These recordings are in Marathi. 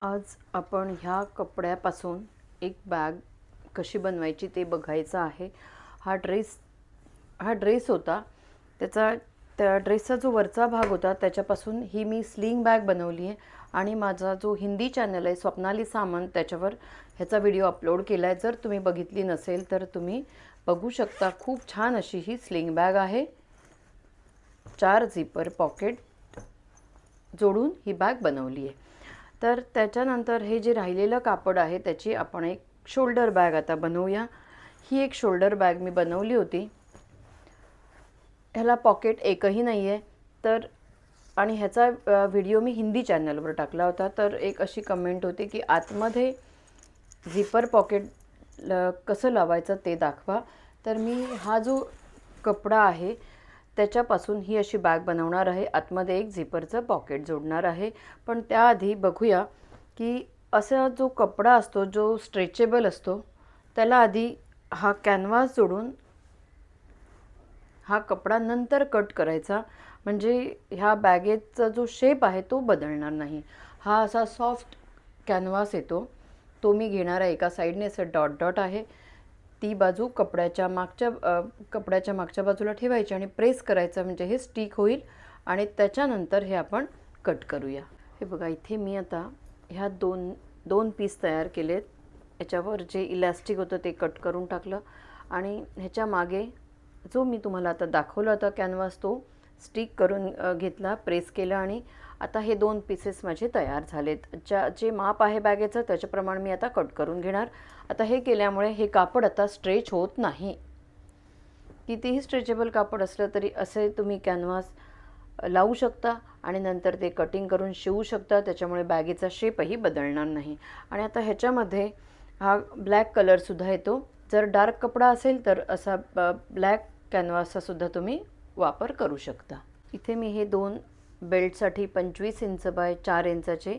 आज आपण ह्या कपड्यापासून एक बॅग कशी बनवायची ते बघायचं आहे. हा ड्रेस होता. त्या ड्रेसचा जो वरचा भाग होता त्याच्यापासून ही मी स्लिंग बॅग बनवली आहे आणि माझा जो हिंदी चॅनल आहे स्वप्नाली सामंत त्याच्यावर ह्याचा व्हिडिओ अपलोड केला आहे. जर तुम्ही बघितली नसेल तर तुम्ही बघू शकता. खूप छान अशी ही स्लिंग बॅग आहे. 4 झिपर पॉकेट जोडून ही बॅग बनवली आहे. तर त्याच्यानंतर हे जे राहिलेलं कापड आहे त्याची आपण एक शोल्डर बॅग आता बनवूया. ही एक शोल्डर बॅग मी बनवली होती. ह्याला पॉकेट एकही नाही आहे. तर आणि ह्याचा व्हिडिओ मी हिंदी चॅनलवर टाकला होता. तर एक अशी कमेंट होती की आतमध्ये झिपर पॉकेट कसं लावायचं ते दाखवा. तर मी हा जो कपडा आहे त्याच्यापासून ही अशी बॅग बनवणार आहे. आतमध्ये एक झिपरचं पॉकेट जोडणार आहे. पण त्याआधी बघूया की असा जो कपडा असतो जो स्ट्रेचेबल असतो त्याला आधी हा कॅनव्हास जोडून हा कपडा नंतर कट करायचा. म्हणजे ह्या बॅगेचा जो शेप आहे तो बदलणार नाही. हा असा सॉफ्ट कॅनव्हास येतो तो मी घेणार आहे. एका साईडने असं डॉट डॉट आहे. ती बाजू कपड्याच्या मागच्या बाजूला ठेवायची आणि प्रेस करायचं म्हणजे हे स्टिक होईल आणि त्याच्यानंतर हे आपण कट करूया. हे बघा इथे मी आता ह्या दोन पीस तयार केलेत. याच्यावर जे इलॅस्टिक होतं ते कट करून टाकलं आणि ह्याच्या मागे जो मी तुम्हाला आता दाखवला होता कॅनव्हास तो स्टिक करून घेतला, प्रेस केला आणि आता हे 2 पीसेस माझे तयार झालेत. जे माप आहे बॅगेचं त्याच्याप्रमाणे मी आता कट करून घेणार. आता हे केल्यामुळे हे कापड आता स्ट्रेच होत नाही. कितीही स्ट्रेचेबल कापड असलं तरी असे तुम्ही कॅनव्हास लावू शकता आणि नंतर ते कटिंग करून शिवू शकता. त्याच्यामुळे बॅगेचा शेपही बदलणार नाही. आणि आता ह्याच्यामध्ये हा ब्लॅक कलरसुद्धा येतो. जर डार्क कपडा असेल तर असा ब्लॅक कॅनव्हासचा सुद्धा तुम्ही वापर करू शकता. इथे मी हे 2 बेल्टसाठी 25 इंच बाय 4 इंचाचे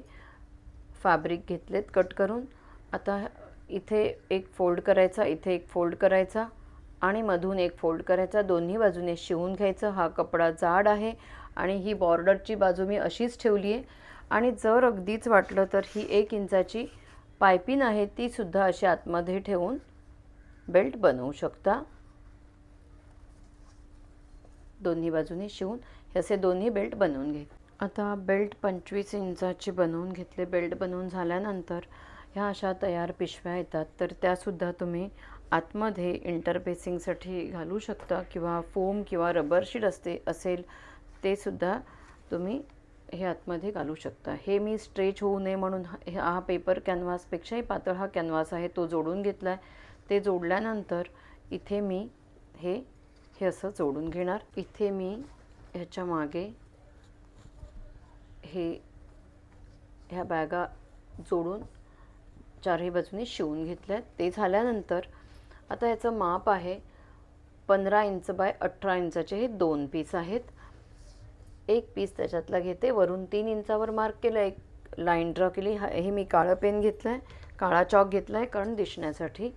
फॅब्रिक घेतलेत कट करून. आता इथे एक फोल्ड करायचा, इथे एक फोल्ड करायचा आणि मधून एक फोल्ड करायचा. दोन्ही बाजूने शिवून घ्यायचं. हा कपडा जाड आहे आणि ही बॉर्डरची बाजू मी अशीच ठेवली आहे. आणि जर अगदीच वाटलं तर ही 1 इंचाची पायपिन आहे ती सुद्धा अशी आतमध्ये ठेवून बेल्ट बनवू शकता. दोन्ही बाजूने शिवून हे असे दोन्ही बेल्ट बनवून घे. आता बेल्ट 25 इंचाची बनवून घेतले. बेल्ट बनवून झाल्यानंतर ह्या अशा तयार पिशव्या येतात तर त्यासुद्धा तुम्ही आतमध्ये इंटरफेसिंगसाठी घालू शकता किंवा फोम किंवा रबर शीट असेल ते सुद्धा तुम्ही हे आतमध्ये घालू शकता. हे मी स्ट्रेच होऊ नये म्हणून हा पेपर कॅनव्हासपेक्षाही पातळ हा कॅनव्हास आहे तो जोडून घेतला आहे. ते जोडल्यानंतर इथे मी हे असं जोडून घेणार. इथे मी ह्याच्या मागे ह्या बॅगा जोडून चारही बाजूने शिवून घेतल्या. ते झाल्यानंतर आता ह्याचं माप आहे 15 इंच बाय 18 इंचाचे हे 2 पीस आहेत. एक पीस त्याच्यातला घेते. वरून 3 इंचावर मार्क केलं, एक लाईन ड्रॉ केली. हे मी काळं पेन घेतलं आहे, काळा चॉक घेतला आहे कारण दिसण्यासाठी.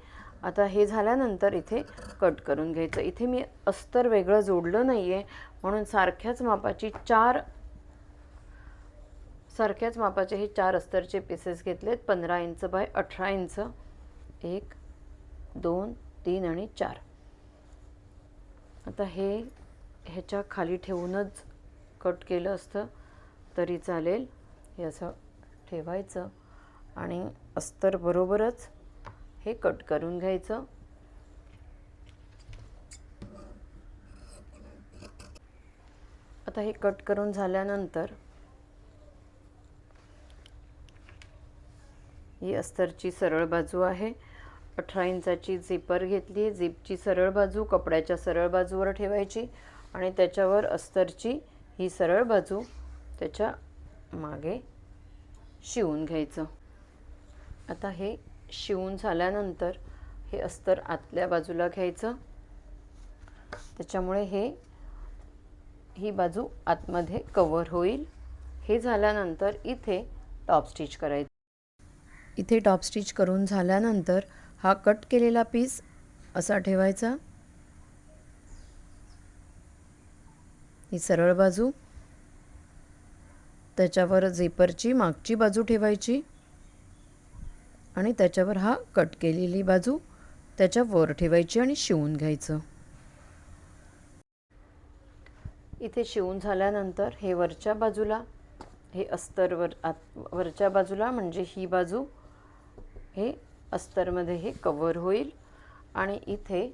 आता हे झाल्यानंतर इथे कट करून घ्यायचं. इथे मी अस्तर वेगळं जोडलं नाही आहे म्हणून सारख्याच मापाचे हे 4 अस्तरचे पीसेस घेतलेत. 15 इंच बाय 18 इंच. 1 2 3 आणि 4. आता हे ह्याच्या खाली ठेवूनच कट केलं असतं तरी चालेल. हे असं ठेवायचं आणि अस्तर बरोबरच हे कट करून घ्यायचं. आता हे कट करून झाल्यानंतर ही अस्तरची सरळ बाजू आहे. 18 इंचाची झिपर घेतली. झिपची सरळ बाजू कपड्याच्या सरळ बाजूवर ठेवायची आणि त्याच्यावर अस्तरची ही सरळ बाजू त्याच्या मागे शिवून घ्यायचं. आता हे शिवून झाल्यानंतर हे अस्तर आतल्या बाजूला घ्यायचं. त्याच्यामुळे ही बाजू आतमध्ये कव्हर होईल. हे झाल्यानंतर इथे टॉप स्टिच करायचं. इथे टॉप स्टिच करून झाल्यानंतर हा कट केलेला पीस असा ठेवायचा. ही सरळ बाजू त्याच्यावर झिपरची मागची बाजू ठेवायची आणि त्याच्यावर हा कट केलेली बाजू त्याच्यावर ठेवायची आणि शिवून घ्यायचं. इथे शिवून झाल्यानंतर हे वरच्या बाजूला, हे अस्तरवर वरच्या बाजूला म्हणजे ही बाजू हे अस्तरमध्ये हे कवर होईल. आणि इथे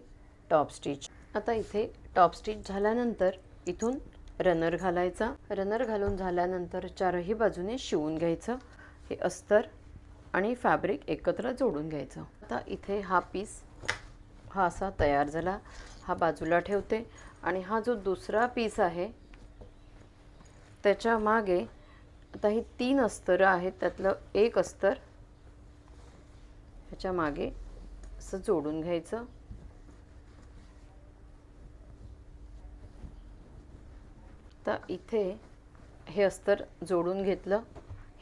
टॉप स्टिच. आता इथे टॉप स्टिच झाल्यानंतर इथून रनर घालायचा. रनर घालून झाल्यानंतर चारही बाजूने शिवून घ्यायचं. हे अस्तर आणि फॅब्रिक एकत्र जोडून घ्यायचं. आता इथे हा पीस हा असा तयार झाला. हा बाजूला ठेवते. आणि हा जो दुसरा पीस आहे त्याच्या मागे आता ही 3 अस्तर आहेत, त्यातलं एक अस्तर ह्याच्या मागे असं जोडून घ्यायचं. आता इथे हे अस्तर जोडून घेतलं.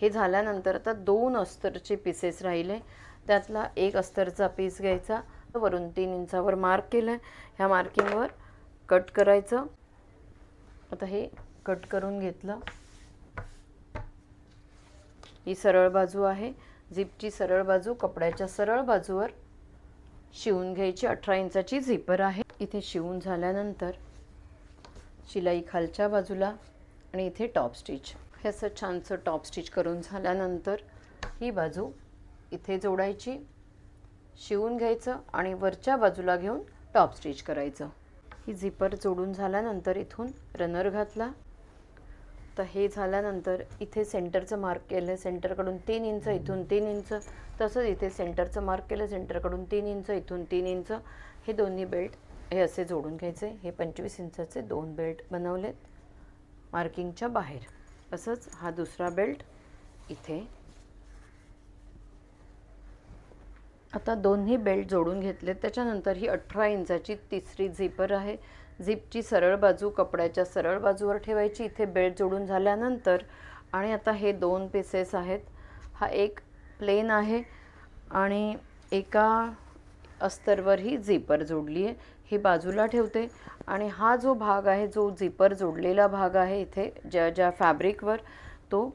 हे झाल्यानंतर आता 2 अस्तरचे पीसेस राहिले, त्यातला एक अस्तरचा पीस घ्यायचा. वरून 3 इंचावर मार्क केलं आहे. ह्या मार्किंगवर कट करायचं. आता हे कट करून घेतलं. ही सरळ बाजू आहे. झिपची सरळ बाजू कपड्याच्या सरळ बाजूवर शिवून घ्यायची. 18 इंचाची झिपर आहे. इथे शिवून झाल्यानंतर शिलाई खालच्या बाजूला आणि इथे टॉप स्टिच. हे असं छानसं टॉप स्टिच करून झाल्यानंतर ही बाजू इथे जोडायची, शिवून घ्यायचं आणि वरच्या बाजूला घेऊन टॉप स्टिच करायचं. ही झिपर जोडून झाल्यानंतर इथून रनर घातला. तर हे झाल्यानंतर इथे सेंटरचं मार्क केलं. सेंटरकडून 3 इंच, इथून 3 इंच. तसंच इथे सेंटरचं मार्क केलं. सेंटरकडून 3 इंच, इथून 3 इंच. हे दोन्ही बेल्ट हे असे जोडून घ्यायचे. हे 25 इंचाचे 2 बेल्ट बनवलेत मार्किंगच्या बाहेर. असंच हा दुसरा बेल्ट इथे. आता दोन्ही बेल्ट जोडून घेतलेत. त्याच्यानंतर ही 18 इंचाची तिसरी झिपर आहे. झिपची सरळ बाजू कपड्याच्या सरळ बाजूवर ठेवायची. इथे बेल्ट जोडून झाल्यानंतर आणि आता हे 2 पीसेस आहेत. हा एक प्लेन आहे आणि एका अस्तरवर ही झिपर जोडली आहे. ही बाजूला ठेवते आणि हा जो भाग आहे, जो झिपर जोडलेला भाग आहे इथे ज्या फॅब्रिकवर, तो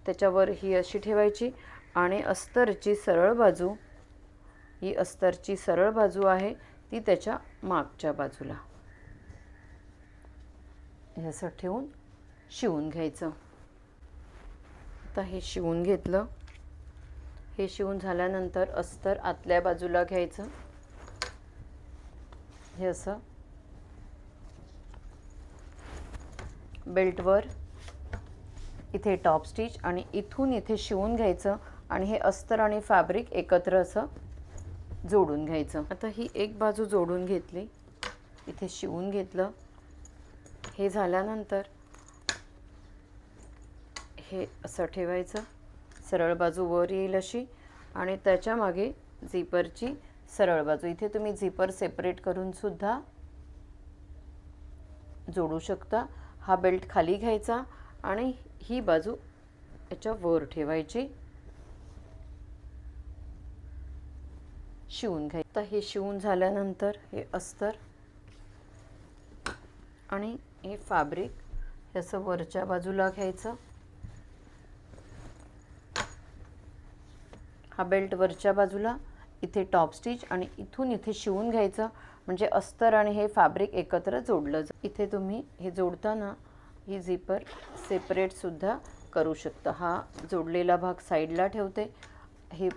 त्याच्यावर ही अशी ठेवायची. आणि अस्तरची सरळ बाजू, ही अस्तरची सरळ बाजू आहे ती त्याच्या मागच्या बाजूला हे असं ठेवून शिवून घ्यायचं. आता हे शिवून घेतलं. हे शिवून झाल्यानंतर अस्तर आतल्या बाजूला घ्यायचं. हे असं बेल्टवर इथे टॉप स्टिच आणि इथून इथे शिवून घ्यायचं आणि हे अस्तर आणि फॅब्रिक एकत्र असं जोडून घ्यायचं. आता ही एक बाजू जोडून घेतली, इथे शिवून घेतलं. हे झाल्यानंतर हे असं ठेवायचं. सरळ बाजू वर येईल अशी आणि त्याच्या मागे झिपरची सरळ बाजू. इथे तुम्ही झिपर सेपरेट करून सुद्धा जोडू शकता. हा बेल्ट खाली घ्यायचा आणि ही बाजू याच्या वर ठेवायची, शिवून घ्यायचं. तर हे शिवून झाल्यानंतर हे अस्तर आणि हे फॅब्रिक हे असं वरच्या बाजूला घ्यायचं. हा बेल्ट वरच्या बाजूला, इथे टॉप स्टिच आणि इथून इथे शिवून घ्यायचं म्हणजे अस्तर आणि हे फॅब्रिक एकत्र जोडलं जातं. इथे तुम्ही हे जोडताना ही झिपर सेपरेट सुद्धा करू शकता. हा जोडलेला भाग साईडला ठेवते.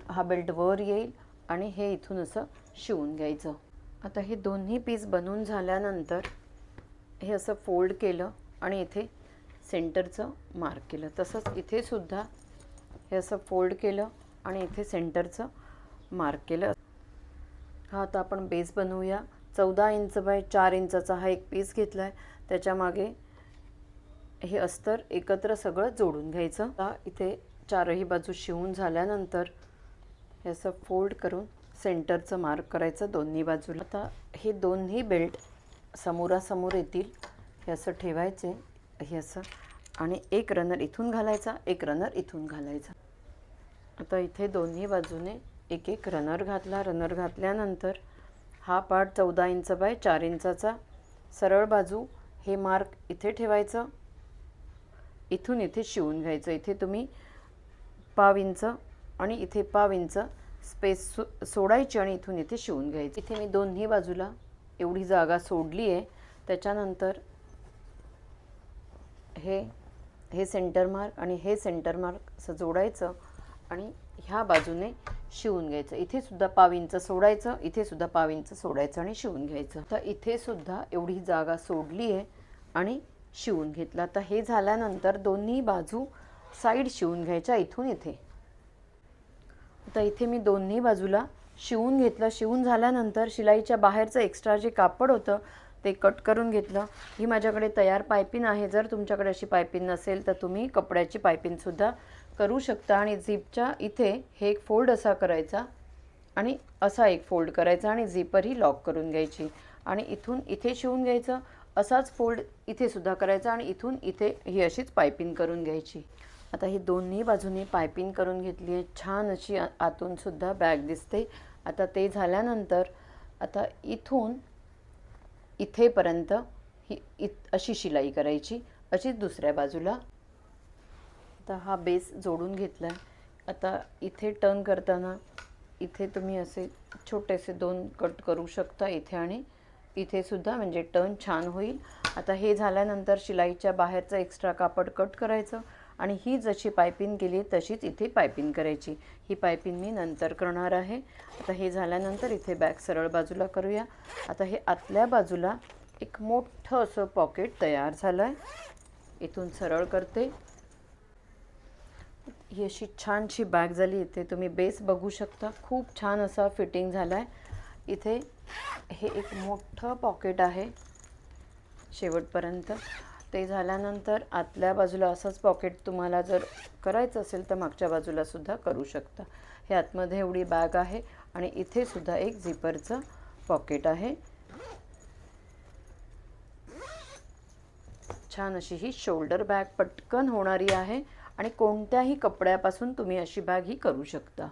हा बेल्ट वर येईल आणि हे इथून असं शिवून घ्यायचं. आता हे दोन्ही पीस बनवून झाल्यानंतर हे असं फोल्ड केलं आणि इथे सेंटरचं मार्क केलं. तसंच इथे सुद्धा हे असं फोल्ड केलं आणि इथे सेंटरचं मार्क केलं. हा आता आपण बेस बनवूया. 14 इंच बाय 4 इंचाचा हा एक पीस घेतला आहे. त्याच्या मागे हे अस्तर एकत्र सगळं जोडून घ्यायचं. आता इथे चारही बाजू शिवून झाल्यानंतर हे असं फोल्ड करून सेंटरचं मार्क करायचं दोन्ही बाजूला. आता हे दोन्ही बेल्ट समोरासमोर येतील हे असं ठेवायचे, हे असं, आणि एक रनर इथून घालायचा, एक रनर इथून घालायचा. आता इथे दोन्ही बाजूने एक एक रनर घातला. रनर घातल्यानंतर हा पार्ट 14 इंच बाय 4 इंचाचा सरळ बाजू हे मार्क इथे ठेवायचं, इथून इथे शिवून घ्यायचं. इथे तुम्ही पाव इंच आणि इथे पाव इंच स्पेस सोडायची आणि इथून इथे शिवून घ्यायची. इथे मी दोन्ही बाजूला एवढी जागा सोडली आहे. त्याच्यानंतर हे सेंटर मार्क आणि हे सेंटर मार्क असं जोडायचं आणि ह्या बाजूने शिवून घ्यायचं. इथे सुद्धा पाव इंच सोडायचं, इथे सुद्धा पाव इंच सोडायचं आणि शिवून घ्यायचं. तर इथे सुद्धा एवढी जागा सोडली आहे आणि शिवून घेतला. तर हे झाल्यानंतर दोन्ही बाजू साईड शिवून घ्यायच्या इथून इथे. आता इथे मी दोन्ही बाजूला शिवून घेतलं. शिवून झाल्यानंतर शिलाईच्या बाहेरचं एक्स्ट्रा जे कापड होतं ते कट करून घेतलं. ही माझ्याकडे तयार पायपिन आहे. जर तुमच्याकडे अशी पायपिन नसेल तर तुम्ही कपड्याची पायपिनसुद्धा करू शकता. आणि झिपच्या इथे हे एक फोल्ड असा करायचा आणि असा एक फोल्ड करायचा आणि झिपरही लॉक करून घ्यायची आणि इथून इथे शिवून घ्यायचं. असाच फोल्ड इथे सुद्धा करायचा आणि इथून इथे ही अशीच पायपिंग करून घ्यायची. आता ही दोन्ही बाजूने पायपिंग करून घेतली आहे. छान अशी आतून सुद्धा बॅग दिसते. आता ते झाल्यानंतर आता इथून इथेपर्यंत अशी शिलाई करायची, अशीच दुसऱ्या बाजूला. आता हा बेस जोडून घेतला आहे. आता इथे टर्न करताना इथे तुम्ही असे छोटेसे 2 कट करू शकता इथे आणि इथे सुद्धा, म्हणजे टर्न छान होईल. आता हे झाल्यानंतर शिलाईच्या बाहेरचं एक्स्ट्रा कापड कट करायचं आणि ही जशी पायपिंग केली तशीच इथे पायपिंग करायची. ही पायपिंग मी नंतर करणार आहे. आता हे झाल्यानंतर इथे बॅक सरळ बाजूला करूया. आता हे आतल्या बाजूला एक मोठं असं पॉकेट तयार झालं आहे. इथून सरळ करते. ही अशी छानशी बॅग झाली. इथे तुम्ही बेस बघू शकता, खूप छान असा फिटिंग झाला आहे. इथे हे एक मोठं पॉकेट आहे शेवटपर्यंत. ते झाल्यानंतर आतल्या बाजूला असंच पॉकेट तुम्हाला जर करायचं असेल तर मागच्या बाजूला सुद्धा करू शकता. हे आतमध्ये एवढी बॅग आहे आणि इथे सुद्धा एक झिपरचं पॉकेट आहे. छान अशी ही शोल्डर बॅग पटकन होणारी आहे आणि कोणत्याही कपड्यापासून तुम्ही अशी बॅग ही करू शकता.